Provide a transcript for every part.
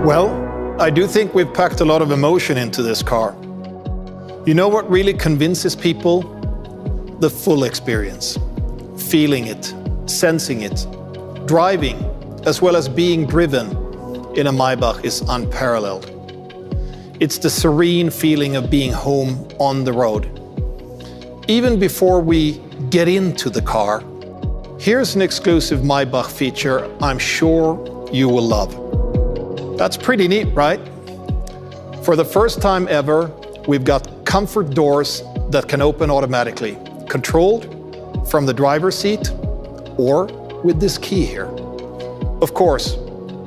Well, I do think we've packed a lot of emotion into this car. You know what really convinces people? The full experience. Feeling it, sensing it, driving, as well as being driven in a Maybach is unparalleled. It's the serene feeling of being home on the road. Even before we get into the car, here's an exclusive Maybach feature I'm sure you will love. That's pretty neat, right? For the first time ever, we've got comfort doors that can open automatically, controlled from the driver's seat or with this key here. Of course,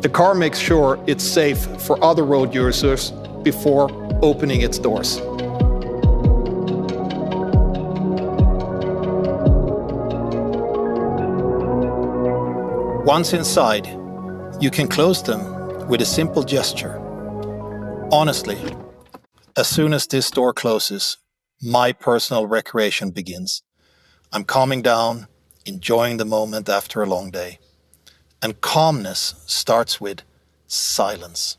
the car makes sure it's safe for other road users before opening its doors. Once inside, you can close them with a simple gesture. Honestly, as soon as this door closes, my personal recreation begins. I'm calming down, enjoying the moment after a long day. And calmness starts with silence.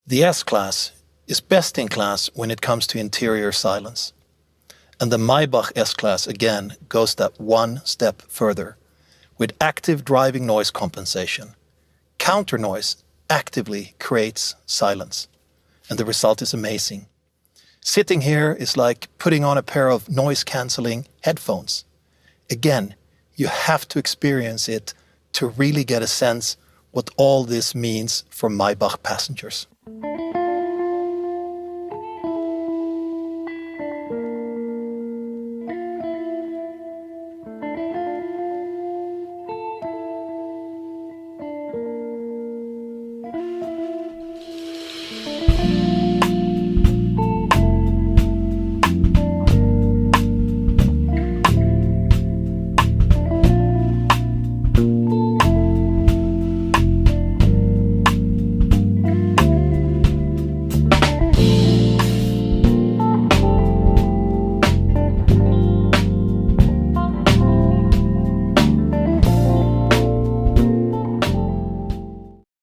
The S Class is best in class when it comes to interior silence. And the Maybach S Class again goes that one step further with active driving noise compensation. Counter noise actively creates silence, and the result is amazing. Sitting here is like putting on a pair of noise-canceling headphones. Again, you have to experience it to really get a sense what all this means for Maybach passengers.